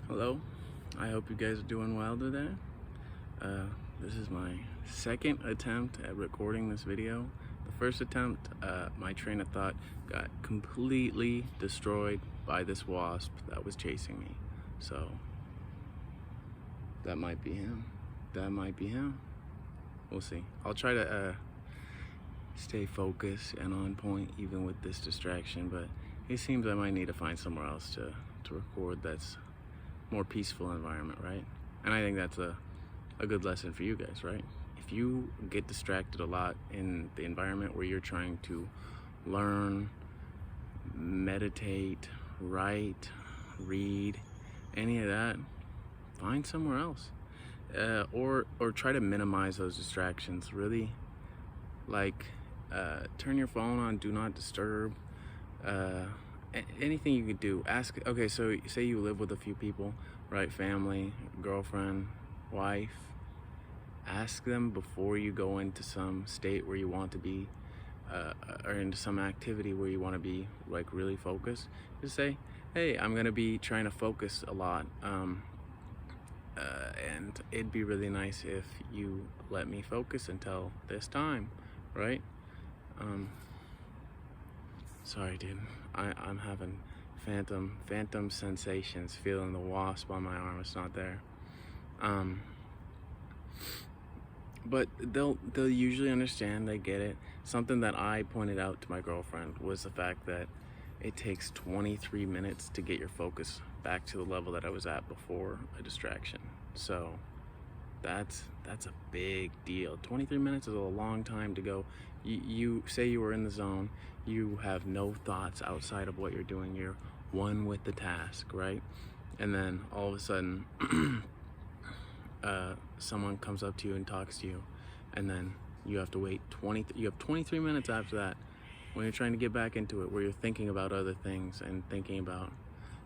Hello, I hope you guys are doing well today. This is my second attempt at recording this video. The first attempt, my train of thought got completely destroyed by this wasp that was chasing me. So, that might be him. That might be him. We'll see. I'll try to stay focused and on point even with this distraction, but it seems I might need to find somewhere else to record that's more peaceful environment, right? And I think that's a good lesson for you guys, right? If you get distracted a lot in the environment where you're trying to learn, meditate, write, read, any of that, find somewhere else. Or try to minimize those distractions. Really, like, turn your phone on do not disturb. Anything you could do. Ask, okay, so say you live with a few people, right? Family, girlfriend, wife. Ask them before you go into some state where you want to be, or into some activity where you want to be like really focused. Just say, hey, I'm gonna be trying to focus a lot, and it'd be really nice if you let me focus until this time, right? Sorry, dude. I'm having phantom sensations, feeling the wasp on my arm. It's not there. But they'll usually understand. They get it. Something that I pointed out to my girlfriend was the fact that it takes 23 minutes to get your focus back to the level that I was at before a distraction. So that's a big deal. 23 minutes is a long time to go. You say you were in the zone, you have no thoughts outside of what you're doing, you're one with the task, right? And then all of a sudden someone comes up to you and talks to you, and then you have to wait 23 minutes after that when you're trying to get back into it, where you're thinking about other things and thinking about,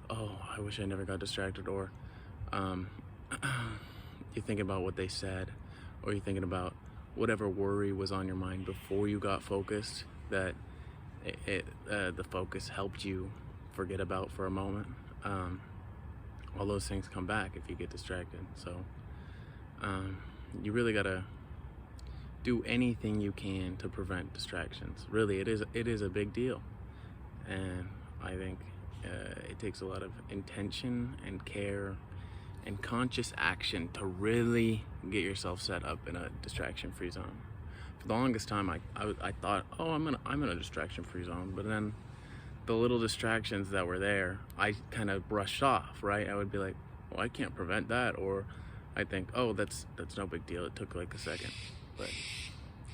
oh, I wish I never got distracted, or you're thinking about what they said, or you're thinking about whatever worry was on your mind before you got focused that the focus helped you forget about for a moment. All those things come back if you get distracted. So you really gotta do anything you can to prevent distractions. Really, it is a big deal, and I think it takes a lot of intention and care and conscious action to really get yourself set up in a distraction-free zone. For the longest time, I thought, oh, I'm in a distraction-free zone, but then the little distractions that were there, I kind of brushed off, right? I would be like, well, I can't prevent that, or I think, oh, that's no big deal. It took like a second, but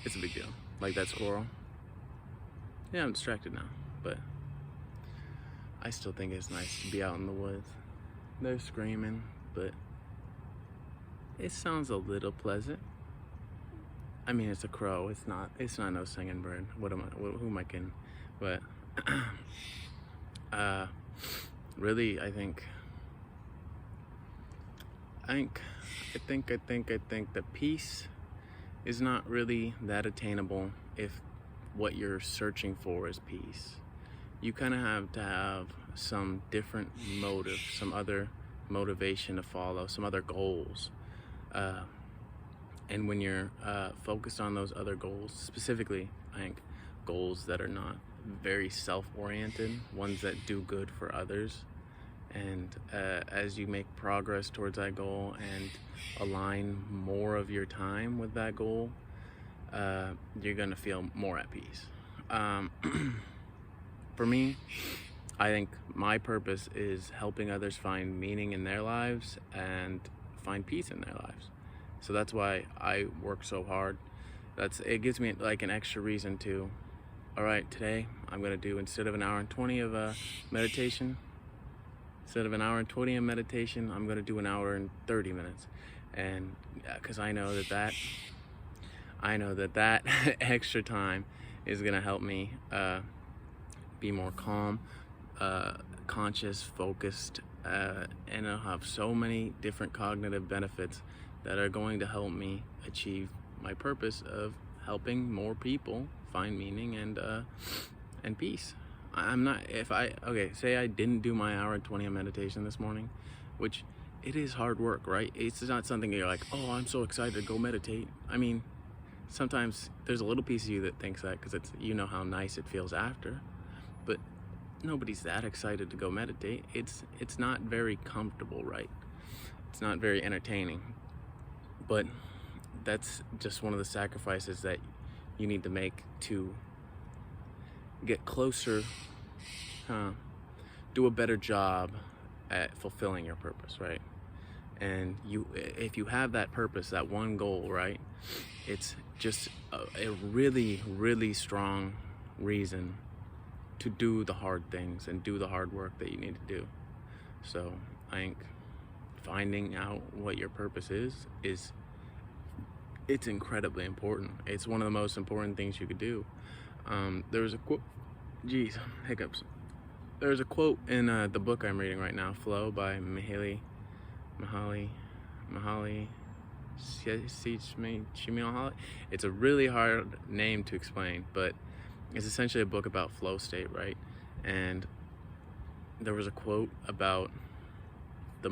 it's a big deal. Like that squirrel. Yeah, I'm distracted now, but I still think it's nice to be out in the woods. They're screaming, but it sounds a little pleasant. I mean, it's a crow. It's not no singing bird. Who am I kidding? But really, I think that peace is not really that attainable if what you're searching for is peace. You kind of have to have some different motive, some other motivation to follow, some other goals. And when you're focused on those other goals, specifically, I think goals that are not very self-oriented, ones that do good for others, and as you make progress towards that goal and align more of your time with that goal, you're gonna feel more at peace. For me, I think my purpose is helping others find meaning in their lives and find peace in their lives. So that's why I work so hard. It gives me like an extra reason to, all right, today I'm gonna do, instead of an hour and 20 of meditation, I'm gonna do an hour and 30 minutes. And because I know that extra time is gonna help me be more calm, conscious, focused, and I'll have so many different cognitive benefits that are going to help me achieve my purpose of helping more people find meaning and peace. I'm not, if I, okay, say I didn't do my hour and 20 of meditation this morning, which it is hard work, right? It's not something you're like, oh, I'm so excited to go meditate. I mean, sometimes there's a little piece of you that thinks that because it's, you know how nice it feels after, but nobody's that excited to go meditate. It's not very comfortable, right? It's not very entertaining, but that's just one of the sacrifices that you need to make to get closer, do a better job at fulfilling your purpose, right? And if you have that purpose, that one goal, right, it's just a really, really strong reason to do the hard things and do the hard work that you need to do. So I think finding out what your purpose is it's incredibly important. It's one of the most important things you could do. There was a quote, hiccups. There's a quote in the book I'm reading right now, Flow by Mihaly Csikszentmihalyi. It's a really hard name to explain, but it's essentially a book about flow state, right? And there was a quote about the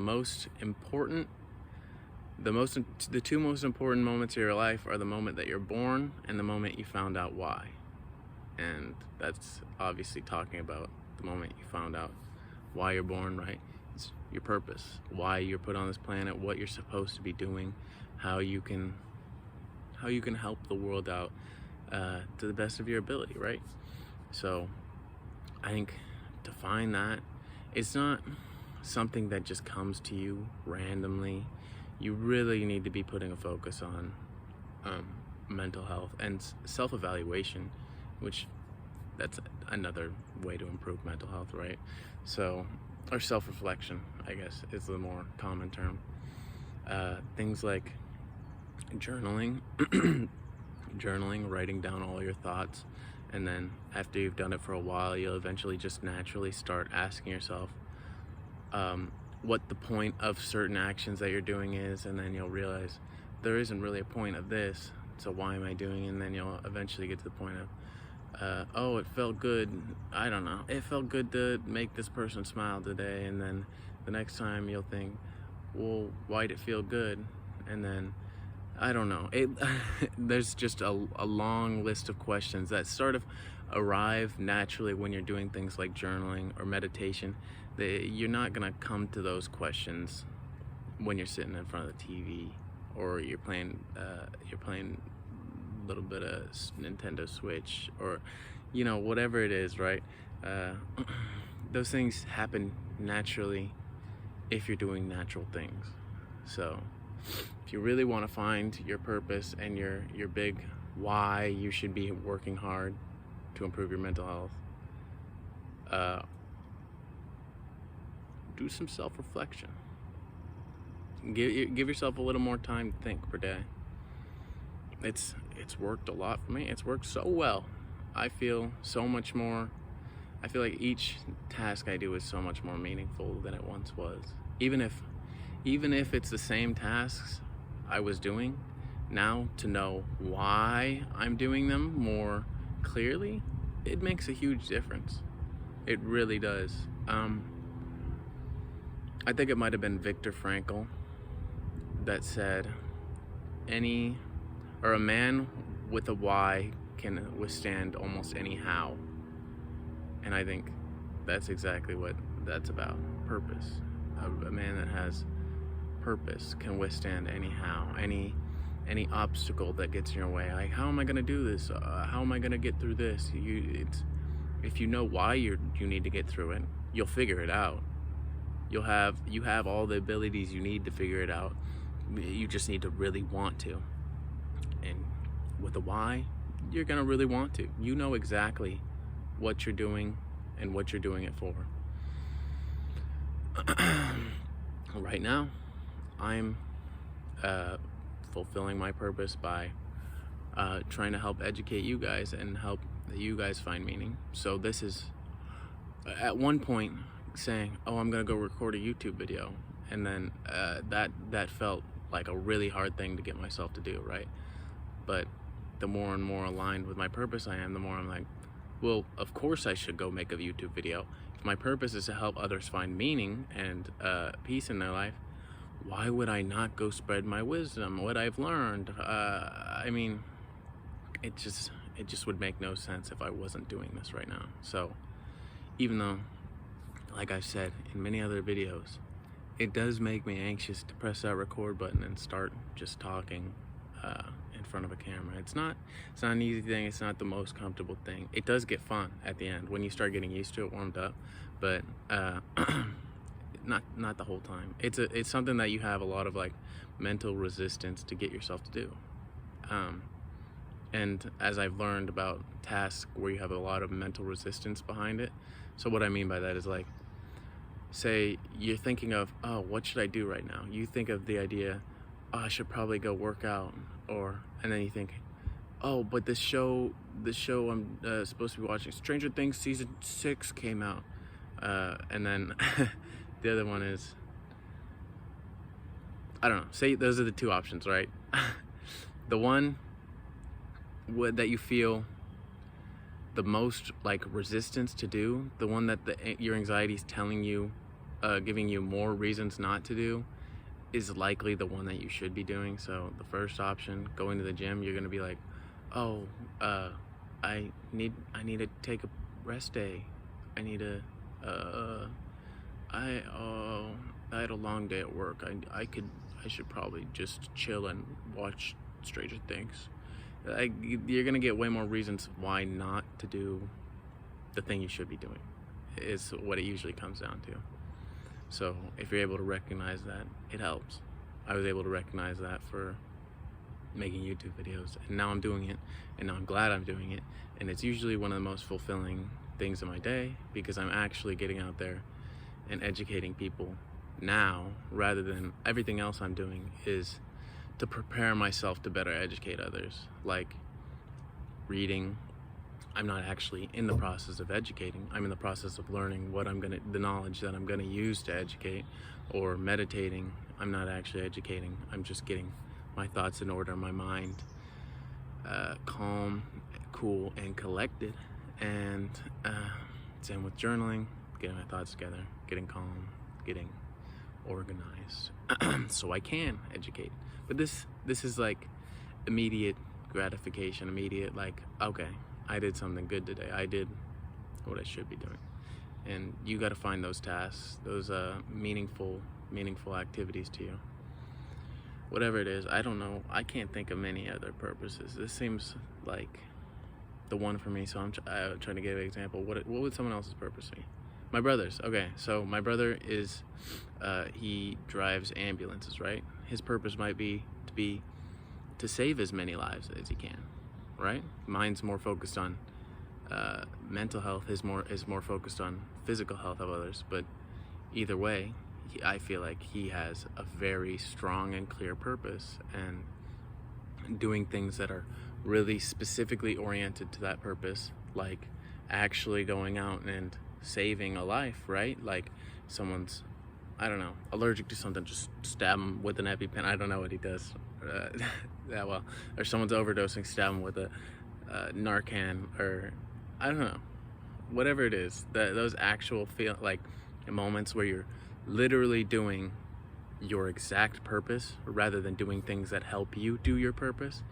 two most important moments of your life are the moment that you're born and the moment you found out why. And that's obviously talking about the moment you found out why you're born, right? It's your purpose, why you're put on this planet, what you're supposed to be doing, how you can help the world out to the best of your ability, right? So I think to find that, it's not something that just comes to you randomly. You really need to be putting a focus on mental health and self-evaluation, which that's another way to improve mental health, right? So, or self-reflection, I guess, is the more common term. Things like journaling, writing down all your thoughts, and then after you've done it for a while, you'll eventually just naturally start asking yourself what the point of certain actions that you're doing is, and then you'll realize there isn't really a point of this, so why am I doing it? And then you'll eventually get to the point of oh, it felt good, I don't know, it felt good to make this person smile today, and then the next time you'll think, well, why'd it feel good? And then I don't know, there's just a long list of questions that sort of arrive naturally when you're doing things like journaling or meditation. You're not gonna come to those questions when you're sitting in front of the TV or you're playing a little bit of Nintendo Switch, or you know, whatever it is, right? Those things happen naturally if you're doing natural things. So if you really want to find your purpose and your big why you should be working hard to improve your mental health, do some self-reflection. Give yourself a little more time to think per day. It's worked a lot for me. It's worked so well. I feel so much more. I feel like each task I do is so much more meaningful than it once was. Even if it's the same tasks I was doing, now to know why I'm doing them more clearly, it makes a huge difference. It really does. I think it might have been Viktor Frankl that said, a man with a why can withstand almost any how. And I think that's exactly what that's about, purpose. A man that has purpose can withstand any how, any obstacle that gets in your way. Like, how am I gonna do this? How am I gonna get through this? If you know why you need to get through it, you'll figure it out. You have all the abilities you need to figure it out. You just need to really want to. And with a why, you're gonna really want to. You know exactly what you're doing and what you're doing it for. Right now, I'm fulfilling my purpose by trying to help educate you guys and help you guys find meaning. So this is, at one point, saying, oh, I'm gonna go record a YouTube video, and then that felt like a really hard thing to get myself to do, right? But the more and more aligned with my purpose I am, the more I'm like, well, of course I should go make a YouTube video. If my purpose is to help others find meaning and peace in their life, why would I not go spread my wisdom, what I've learned? I mean, it just would make no sense if I wasn't doing this right now. So even though, like I've said in many other videos, it does make me anxious to press that record button and start just talking in front of a camera. It's not an easy thing. It's not the most comfortable thing. It does get fun at the end when you start getting used to it, warmed up, but not the whole time. It's something that you have a lot of like mental resistance to get yourself to do. And as I've learned about tasks where you have a lot of mental resistance behind it, so what I mean by that is, like, say you're thinking of, oh, what should I do right now? You think of the idea, oh, I should probably go work out, and then you think, oh, but this show I'm supposed to be watching, Stranger Things season 6 came out, and then the other one is, I don't know, say those are the two options, right? The one that you feel the most like resistance to do, the one that your anxiety is telling you, giving you more reasons not to do, is likely the one that you should be doing. So the first option, going to the gym, you're gonna be like, oh, I need to take a rest day. I need to, I had a long day at work. I should probably just chill and watch Stranger Things. You're gonna get way more reasons why not to do the thing you should be doing, is what it usually comes down to. So if you're able to recognize that, it helps. I was able to recognize that for making YouTube videos, and now I'm doing it, and now I'm glad I'm doing it, and it's usually one of the most fulfilling things in my day, because I'm actually getting out there and educating people now, rather than everything else I'm doing is to prepare myself to better educate others, like reading. I'm not actually in the process of educating. I'm in the process of learning the knowledge that I'm gonna use to educate. Or meditating, I'm not actually educating. I'm just getting my thoughts in order, my mind calm, cool, and collected. And same with journaling, getting my thoughts together, getting calm, getting organized, so I can educate. But this is like immediate gratification, immediate, like, okay, I did something good today. I did what I should be doing. And you got to find those tasks, those meaningful activities to you. Whatever it is, I don't know. I can't think of many other purposes. This seems like the one for me, so I'm trying to give an example. What would someone else's purpose be? My brother's. Okay, so my brother is, he drives ambulances, right? His purpose might be to save as many lives as he can, right? Mine's more focused on mental health. His is more focused on physical health of others. But either way, I feel like he has a very strong and clear purpose, and doing things that are really specifically oriented to that purpose, like actually going out and saving a life, right? Like someone's, I don't know, allergic to something, just stab them with an EpiPen. I don't know what he does that well. Or someone's overdosing, stab them with a Narcan, or I don't know, whatever it is. Those actual like moments where you're literally doing your exact purpose rather than doing things that help you do your purpose.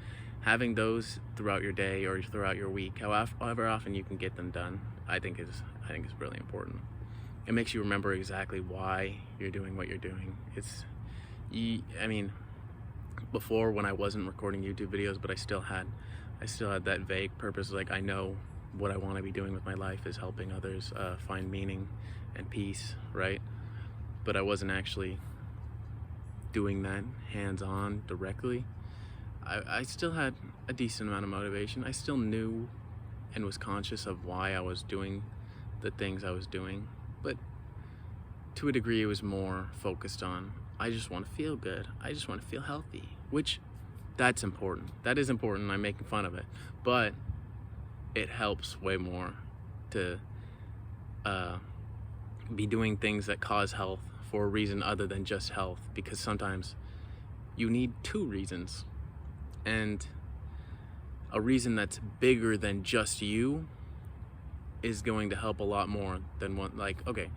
Having those throughout your day or throughout your week, however often you can get them done, I think is really important. It makes you remember exactly why you're doing what you're doing. I mean, before, when I wasn't recording YouTube videos, but I still had that vague purpose. Like, I know what I want to be doing with my life is helping others find meaning and peace, right? But I wasn't actually doing that hands-on directly. I still had a decent amount of motivation. I still knew and was conscious of why I was doing the things I was doing, but to a degree it was more focused on, I just want to feel good. I just want to feel healthy, which that's important. That is important. I'm making fun of it, but it helps way more to be doing things that cause health for a reason other than just health, because sometimes you need two reasons, and a reason that's bigger than just you is going to help a lot more than one. Like, okay,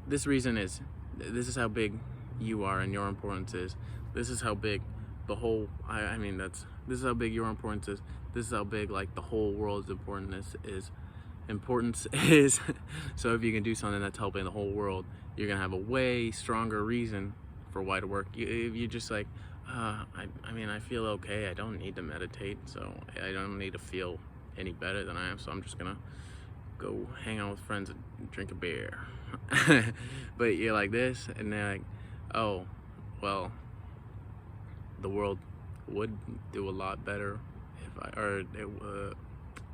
this reason is, this is how big you are and your importance is. This is how big the whole, this is how big your importance is. This is how big like the whole world's importance is. So if you can do something that's helping the whole world, you're gonna have a way stronger reason for why to work. If you're just like, I feel okay, I don't need to meditate, so I don't need to feel any better than I am, so I'm just gonna go hang out with friends and drink a beer. But you're like this, and they're like, oh, well, the world would do a lot better if I don't know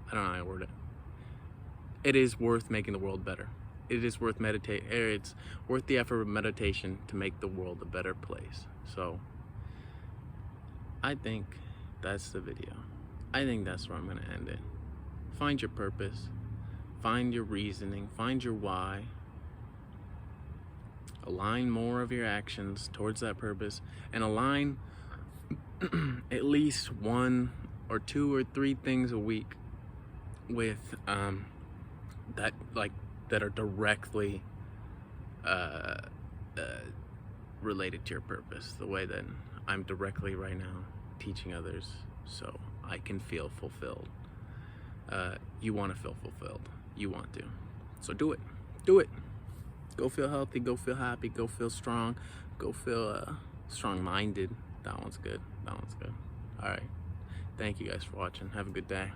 how to word it. It is worth making the world better. It is worth it's worth the effort of meditation to make the world a better place. So I think that's the video. I think that's where I'm gonna end it. Find your purpose, find your reasoning, find your why. Align more of your actions towards that purpose, and align at least 1 or 2 or 3 things a week with that are directly related to your purpose, the way that I'm directly right now teaching others so I can feel fulfilled. You want to feel fulfilled. You want to. So do it. Do it. Go feel healthy. Go feel happy. Go feel strong. Go feel strong-minded. That one's good. That one's good. All right. Thank you guys for watching. Have a good day.